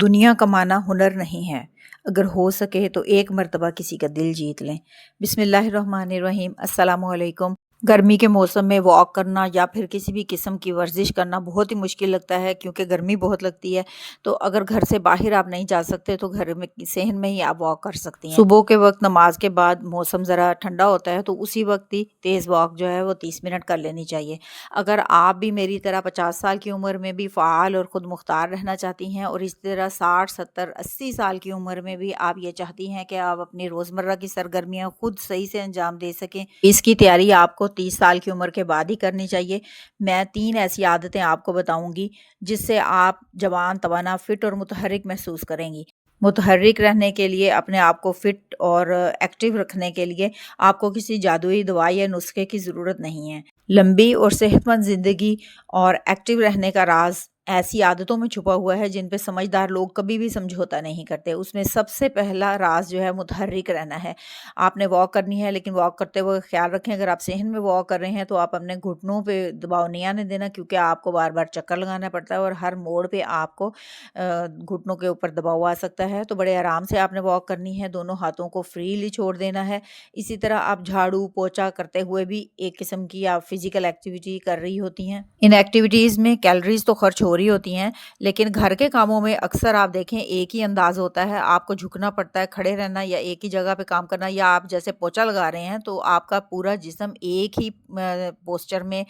دنیا کمانا ہنر نہیں ہے، اگر ہو سکے تو ایک مرتبہ کسی کا دل جیت لیں۔ بسم اللہ الرحمن الرحیم۔ السلام علیکم۔ گرمی کے موسم میں واک کرنا یا پھر کسی بھی قسم کی ورزش کرنا بہت ہی مشکل لگتا ہے، کیونکہ گرمی بہت لگتی ہے۔ تو اگر گھر سے باہر آپ نہیں جا سکتے تو گھر میں صحن میں ہی آپ واک کر سکتی ہیں۔ صبح کے وقت نماز کے بعد موسم ذرا ٹھنڈا ہوتا ہے تو اسی وقت ہی تیز واک جو ہے وہ 30 منٹ کر لینی چاہیے۔ اگر آپ بھی میری طرح 50 سال کی عمر میں بھی فعال اور خود مختار رہنا چاہتی ہیں، اور اس طرح 60 70 80 سال کی عمر میں بھی آپ یہ چاہتی ہیں کہ آپ اپنی روزمرہ کی سرگرمیاں خود صحیح سے انجام دے سکیں، اس کی تیاری آپ کو 30 سال کی عمر کے بعد ہی کرنی چاہیے۔ میں 3 ایسی عادتیں آپ کو بتاؤں گی جس سے آپ جوان، توانا، فٹ اور متحرک محسوس کریں گی۔ متحرک رہنے کے لیے، اپنے آپ کو فٹ اور ایکٹیو رکھنے کے لیے آپ کو کسی جادوئی دوائی یا نسخے کی ضرورت نہیں ہے۔ لمبی اور صحت مند زندگی اور ایکٹیو رہنے کا راز ایسی عادتوں میں چھپا ہوا ہے جن پہ سمجھدار لوگ کبھی بھی سمجھوتا نہیں کرتے۔ اس میں سب سے پہلا راز جو ہے متحرک رہنا ہے۔ آپ نے واک کرنی ہے، لیکن واک کرتے ہوئے خیال رکھیں اگر آپ صحن میں واک کر رہے ہیں تو آپ اپنے گھٹنوں پہ دباؤ نہیں آنے دینا، کیونکہ آپ کو بار بار چکر لگانا پڑتا ہے اور ہر موڑ پہ آپ کو گھٹنوں کے اوپر دباؤ آ سکتا ہے۔ تو بڑے آرام سے آپ نے واک کرنی ہے، دونوں ہاتھوں کو فریلی چھوڑ دینا ہے۔ اسی طرح آپ جھاڑو پوچھا کرتے ہوئے بھی ایک قسم کی آپ فزیکل ایکٹیویٹی کر رہی ہوتی ہیں۔ ان ایکٹیویٹیز میں کیلوریز تو خرچ ہو رہی ہوتی ہیں، لیکن گھر کے کاموں میں اکثر آپ دیکھیں ایک ہی انداز ہوتا ہے، آپ کو جھکنا پڑتا ہے، کھڑے رہنا یا ایک ہی جگہ پہ کام کرنا، یا آپ جیسے پوچھا لگا رہے ہیں تو آپ کا پورا جسم ایک ہی پوسچر میں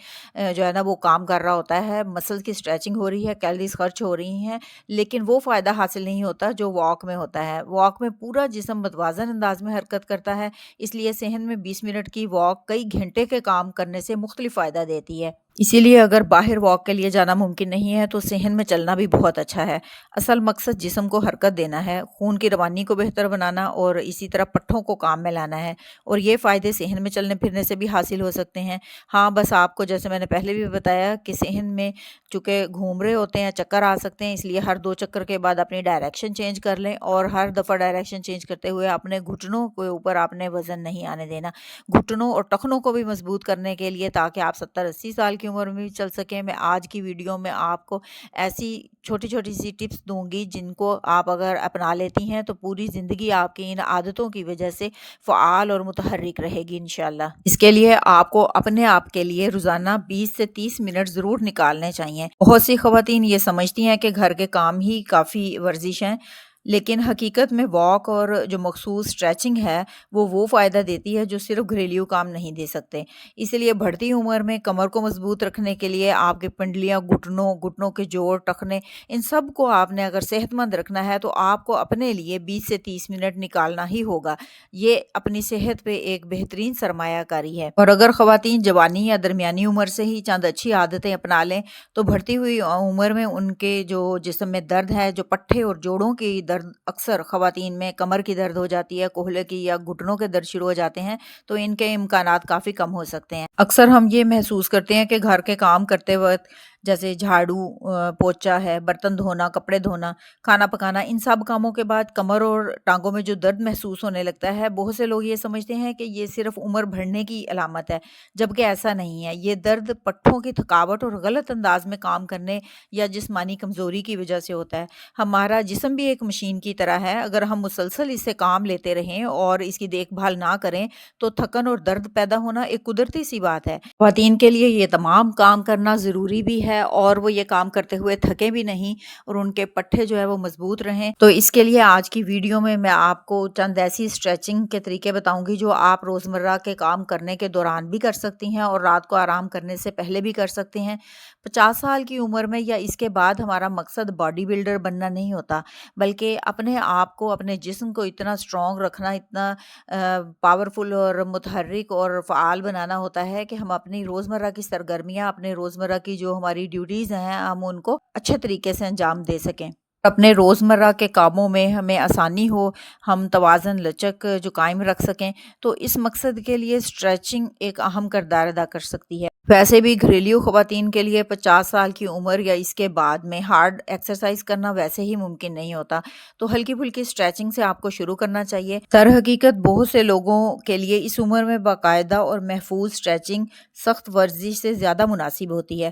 جو ہے نا وہ کام کر رہا ہوتا ہے، مسل کی اسٹریچنگ ہو رہی ہے، کیلوریز خرچ ہو رہی ہیں، لیکن وہ فائدہ حاصل نہیں ہوتا جو واک میں ہوتا ہے۔ واک میں پورا جسم متوازن انداز میں حرکت کرتا ہے، اس لیے صحن میں 20 منٹ کی واک کئی گھنٹے کے کام کرنے سے مختلف فائدہ دیتی ہے۔ اسی لیے اگر باہر واک کے لیے جانا ممکن نہیں ہے تو صحن میں چلنا بھی بہت اچھا ہے۔ اصل مقصد جسم کو حرکت دینا ہے، خون کی روانی کو بہتر بنانا اور اسی طرح پٹھوں کو کام میں لانا ہے، اور یہ فائدے صحن میں چلنے پھرنے سے بھی حاصل ہو سکتے ہیں۔ ہاں بس آپ کو جیسے میں نے پہلے بھی بتایا کہ صحن میں چونکہ گھوم رہے ہوتے ہیں، چکر آ سکتے ہیں، اس لیے ہر 2 چکر کے بعد اپنی ڈائریکشن چینج کر لیں، اور ہر دفعہ ڈائریکشن چینج کرتے ہوئے اپنے گھٹنوں کے اوپر آپ نے وزن نہیں آنے دینا۔ گھٹنوں اور ٹخنوں کو بھی مضبوط کرنے کے لیے تاکہ آپ 70 80 سال کی عمر میں بھی چل سکیں، میں آج کی ویڈیو میں آپ کو ایسی چھوٹی چھوٹی سی ٹپس دوں گی جن کو آپ اگر اپنا لیتی ہیں تو پوری زندگی آپ کی ان عادتوں کی وجہ سے فعال اور متحرک رہے گی انشاءاللہ۔ اس کے لیے آپ کو اپنے آپ کے لیے روزانہ 20 سے 30 منٹ ضرور نکالنے چاہیے۔ بہت سی خواتین یہ سمجھتی ہیں کہ گھر کے کام ہی کافی ورزش ہیں، لیکن حقیقت میں واک اور جو مخصوص اسٹریچنگ ہے وہ فائدہ دیتی ہے جو صرف گھریلو کام نہیں دے سکتے۔ اس لیے بڑھتی عمر میں کمر کو مضبوط رکھنے کے لیے آپ کے پنڈلیاں، گھٹنوں کے جوڑ، ٹخنے، ان سب کو آپ نے اگر صحت مند رکھنا ہے تو آپ کو اپنے لیے 20 سے 30 منٹ نکالنا ہی ہوگا۔ یہ اپنی صحت پہ ایک بہترین سرمایہ کاری ہے، اور اگر خواتین جوانی یا درمیانی عمر سے ہی چند اچھی عادتیں اپنا لیں تو بڑھتی ہوئی عمر میں ان کے جو جسم میں درد ہے، جو پٹھے اور جوڑوں کی درد، اکثر خواتین میں کمر کی درد ہو جاتی ہے، کوہلے کی یا گھٹنوں کے درد شروع ہو جاتے ہیں، تو ان کے امکانات کافی کم ہو سکتے ہیں۔ اکثر ہم یہ محسوس کرتے ہیں کہ گھر کے کام کرتے وقت جیسے جھاڑو، پوچھا ہے، برتن دھونا، کپڑے دھونا، کھانا پکانا، ان سب کاموں کے بعد کمر اور ٹانگوں میں جو درد محسوس ہونے لگتا ہے، بہت سے لوگ یہ سمجھتے ہیں کہ یہ صرف عمر بڑھنے کی علامت ہے، جبکہ ایسا نہیں ہے۔ یہ درد پٹھوں کی تھکاوٹ اور غلط انداز میں کام کرنے یا جسمانی کمزوری کی وجہ سے ہوتا ہے۔ ہمارا جسم بھی ایک مشین کی طرح ہے، اگر ہم مسلسل اس سے کام لیتے رہیں اور اس کی دیکھ بھال نہ کریں تو تھکن اور درد پیدا ہونا ایک قدرتی سی بات ہے۔ خواتین کے لیے یہ تمام کام کرنا ضروری بھی ہے، اور وہ یہ کام کرتے ہوئے تھکے بھی نہیں اور ان کے پٹھے جو ہے وہ مضبوط رہیں۔ تو اس کے لیے آج کی ویڈیو میں آپ کو چند ایسی اسٹریچنگ کے طریقے بتاؤں گی جو آپ روزمرہ کے کام کرنے کے دوران بھی کر سکتی ہیں اور رات کو آرام کرنے سے پہلے بھی کر سکتے ہیں۔ 50 سال کی عمر میں یا اس کے بعد ہمارا مقصد باڈی بلڈر بننا نہیں ہوتا، بلکہ اپنے آپ کو، اپنے جسم کو اتنا اسٹرانگ رکھنا، اتنا پاورفل اور متحرک اور فعال بنانا ہوتا ہے کہ ہم اپنی روزمرہ کی سرگرمیاں، اپنے روزمرہ کی جو ہماری ڈیوٹیز ہیں، ہم ان کو اچھے طریقے سے انجام دے سکیں، اپنے روزمرہ کے کاموں میں ہمیں آسانی ہو، ہم توازن، لچک جو قائم رکھ سکیں۔ تو اس مقصد کے لیے اسٹریچنگ ایک اہم کردار ادا کر سکتی ہے۔ ویسے بھی گھریلو خواتین کے لیے 50 سال کی عمر یا اس کے بعد میں ہارڈ ایکسرسائز کرنا ویسے ہی ممکن نہیں ہوتا، تو ہلکی پھلکی اسٹریچنگ سے آپ کو شروع کرنا چاہیے۔ در حقیقت بہت سے لوگوں کے لیے اس عمر میں باقاعدہ اور محفوظ اسٹریچنگ سخت ورزش سے زیادہ مناسب ہوتی ہے۔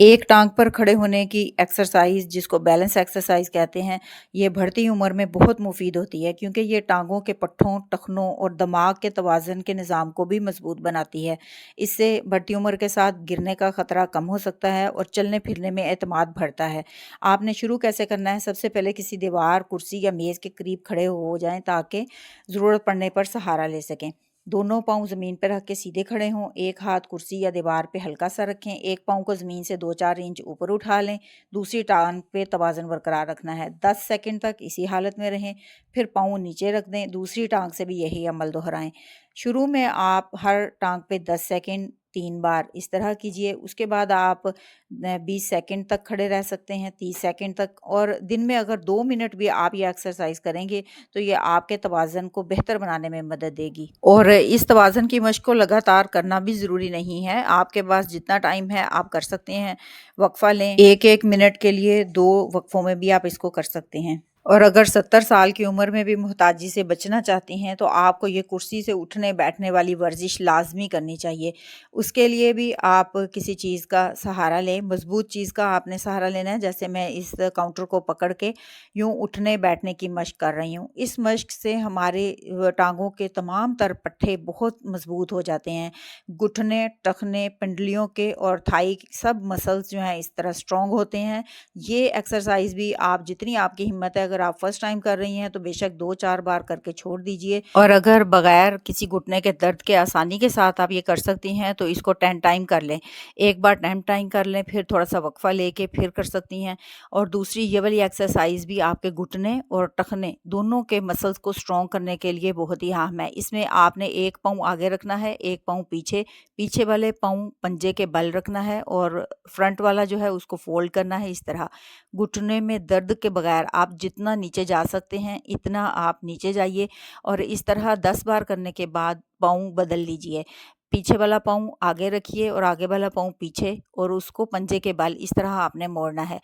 ایک ٹانگ پر کھڑے ہونے کی ایکسرسائز، جس کو بیلنس ایکسرسائز کہتے ہیں، یہ بڑھتی عمر میں بہت مفید ہوتی ہے کیونکہ یہ ٹانگوں کے پٹھوں، ٹخنوں اور دماغ کے توازن کے نظام کو بھی مضبوط بناتی ہے۔ اس سے بڑھتی عمر کے ساتھ گرنے کا خطرہ کم ہو سکتا ہے اور چلنے پھرنے میں اعتماد بڑھتا ہے۔ آپ نے شروع کیسے کرنا ہے؟ سب سے پہلے کسی دیوار، کرسی یا میز کے قریب کھڑے ہو جائیں تاکہ ضرورت پڑنے پر سہارا لے سکیں۔ دونوں پاؤں زمین پر رکھ کے سیدھے کھڑے ہوں، ایک ہاتھ کرسی یا دیوار پہ ہلکا سا رکھیں، ایک پاؤں کو زمین سے 2-4 انچ اوپر اٹھا لیں، دوسری ٹانگ پہ توازن برقرار رکھنا ہے۔ 10 سیکنڈ تک اسی حالت میں رہیں، پھر پاؤں نیچے رکھ دیں، دوسری ٹانگ سے بھی یہی عمل دہرائیں۔ شروع میں آپ ہر ٹانگ پہ 10 سیکنڈ 3 بار اس طرح کیجئے، اس کے بعد آپ 20 سیکنڈ تک کھڑے رہ سکتے ہیں، 30 سیکنڈ تک، اور دن میں اگر 2 منٹ بھی آپ یہ ایکسرسائز کریں گے تو یہ آپ کے توازن کو بہتر بنانے میں مدد دے گی۔ اور اس توازن کی مشق کو لگاتار کرنا بھی ضروری نہیں ہے، آپ کے پاس جتنا ٹائم ہے آپ کر سکتے ہیں۔ وقفہ لیں، 1-1 منٹ کے لیے 2 وقفوں میں بھی آپ اس کو کر سکتے ہیں۔ اور اگر 70 سال کی عمر میں بھی محتاجی سے بچنا چاہتی ہیں تو آپ کو یہ کرسی سے اٹھنے بیٹھنے والی ورزش لازمی کرنی چاہیے۔ اس کے لیے بھی آپ کسی چیز کا سہارا لیں، مضبوط چیز کا آپ نے سہارا لینا ہے، جیسے میں اس کاؤنٹر کو پکڑ کے یوں اٹھنے بیٹھنے کی مشق کر رہی ہوں۔ اس مشق سے ہمارے ٹانگوں کے تمام تر پٹھے بہت مضبوط ہو جاتے ہیں، گھٹنے، ٹخنے، پنڈلیوں کے اور تھائی سب مسلز جو ہیں اس طرح سٹرونگ ہوتے ہیں۔ یہ ایکسرسائز بھی آپ جتنی آپ کی ہمت ہے، اگر آپ فرسٹ ٹائم کر رہی ہیں تو بے شک 2-4 بار کر کے چھوڑ دیجئے، اور اگر بغیر کسی گھٹنے کے درد کے آسانی کے ساتھ آپ یہ کر سکتی ہیں تو اس کو 10 ٹائم کر لیں۔ ایک بار 10 ٹائم کر لیں، پھر تھوڑا سا وقفہ لے کے پھر کر سکتی ہیں۔ اور دوسری یہ والی ایکسرسائز بھی آپ کے گھٹنے اور ٹخنے دونوں کے مسلز کو سٹرونگ کرنے کے لیے بہت ہی اہم ہے۔ اس میں آپ نے ایک پاؤں آگے رکھنا ہے، ایک پاؤں پیچھے، پیچھے والے پاؤں پنجے کے بل رکھنا ہے اور فرنٹ والا جو ہے اس کو فولڈ کرنا ہے۔ اس طرح گھٹنے میں درد کے بغیر آپ جتنا نیچے جا سکتے ہیں اتنا آپ نیچے جائیے، اور اس طرح 10 بار کرنے کے بعد پاؤں بدل لیجئے۔ پیچھے والا پاؤں آگے رکھیے اور آگے والا پاؤں پیچھے، اور اس کو پنجے کے بل اس طرح آپ نے موڑنا ہے۔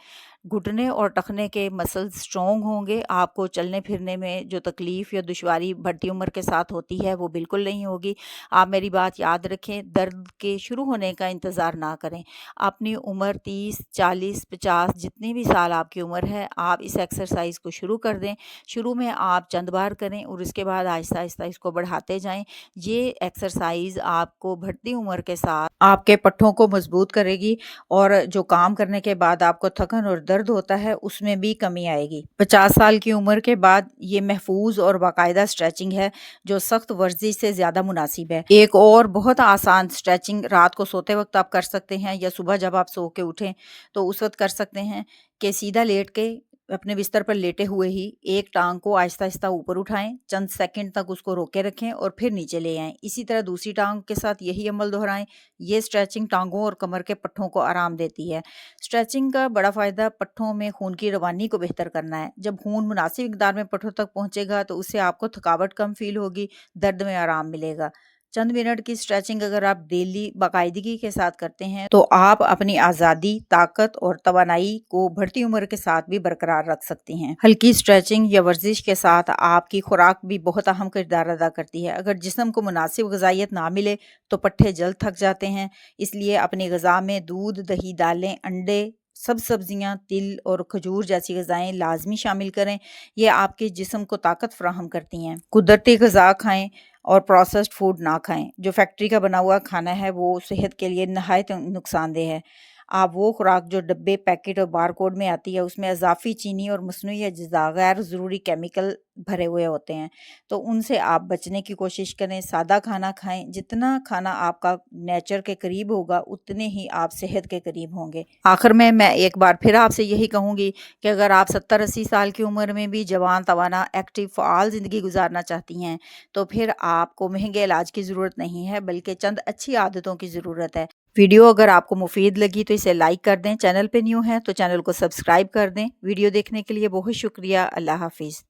گھٹنے اور ٹخنے کے مسلز سٹرونگ ہوں گے، آپ کو چلنے پھرنے میں جو تکلیف یا دشواری بڑھتی عمر کے ساتھ ہوتی ہے وہ بالکل نہیں ہوگی۔ آپ میری بات یاد رکھیں، درد کے شروع ہونے کا انتظار نہ کریں۔ اپنی عمر 30، 40، 50 جتنی بھی سال آپ کی عمر ہے، آپ اس ایکسرسائز کو شروع کر دیں۔ شروع میں آپ چند بار کریں اور اس کے بعد آہستہ آہستہ اس کو بڑھاتے جائیں۔ یہ ایکسرسائز آپ کو بڑھتی عمر کے ساتھ آپ کے پٹھوں کو مضبوط کرے گی، اور جو کام کرنے کے بعد آپ کو تھکن اور درد ہوتا ہے اس میں بھی کمی آئے گی۔ 50 سال کی عمر کے بعد یہ محفوظ اور باقاعدہ سٹریچنگ ہے جو سخت ورزش سے زیادہ مناسب ہے۔ ایک اور بہت آسان سٹریچنگ رات کو سوتے وقت آپ کر سکتے ہیں، یا صبح جب آپ سو کے اٹھیں تو اس وقت کر سکتے ہیں کہ سیدھا لیٹ کے اپنے بستر پر لیٹے ہوئے ہی ایک ٹانگ کو آہستہ آہستہ اوپر اٹھائیں، چند سیکنڈ تک اس کو روکے رکھیں اور پھر نیچے لے آئیں۔ اسی طرح دوسری ٹانگ کے ساتھ یہی عمل دہرائیں۔ یہ سٹریچنگ ٹانگوں اور کمر کے پٹھوں کو آرام دیتی ہے۔ سٹریچنگ کا بڑا فائدہ پٹھوں میں خون کی روانی کو بہتر کرنا ہے۔ جب خون مناسب مقدار میں پٹھوں تک پہنچے گا تو اس سے آپ کو تھکاوٹ کم فیل ہوگی، درد میں آرام ملے گا۔ چند منٹ کی سٹریچنگ اگر آپ ڈیلی باقاعدگی کے ساتھ کرتے ہیں تو آپ اپنی آزادی، طاقت اور توانائی کو بڑھتی عمر کے ساتھ بھی برقرار رکھ سکتی ہیں۔ ہلکی سٹریچنگ یا ورزش کے ساتھ آپ کی خوراک بھی بہت اہم کردار ادا کرتی ہے۔ اگر جسم کو مناسب غذائیت نہ ملے تو پٹھے جلد تھک جاتے ہیں، اس لیے اپنی غذا میں دودھ، دہی، دالیں، انڈے، سبزیاں، تل اور کھجور جیسی غذائیں لازمی شامل کریں۔ یہ آپ کے جسم کو طاقت فراہم کرتی ہیں۔ قدرتی غذا کھائیں اور پروسیسڈ فوڈ نہ کھائیں۔ جو فیکٹری کا بنا ہوا کھانا ہے وہ صحت کے لیے نہایت نقصان دہ ہے۔ آپ وہ خوراک جو ڈبے، پیکٹ اور بار کوڈ میں آتی ہے اس میں اضافی چینی اور مصنوعی اجزاء، غیر ضروری کیمیکل بھرے ہوئے ہوتے ہیں، تو ان سے آپ بچنے کی کوشش کریں۔ سادہ کھانا کھائیں، جتنا کھانا آپ کا نیچر کے قریب ہوگا اتنے ہی آپ صحت کے قریب ہوں گے۔ آخر میں ایک بار پھر آپ سے یہی کہوں گی کہ اگر آپ 70-80 سال کی عمر میں بھی جوان، توانا، ایکٹیو، فعال زندگی گزارنا چاہتی ہیں تو پھر آپ کو مہنگے علاج کی ضرورت نہیں ہے، بلکہ چند اچھی عادتوں کی ضرورت ہے۔ ویڈیو اگر آپ کو مفید لگی تو اسے لائک کر دیں، چینل پہ نیو ہیں تو چینل کو سبسکرائب کر دیں۔ ویڈیو دیکھنے کے لیے بہت شکریہ۔ اللہ حافظ۔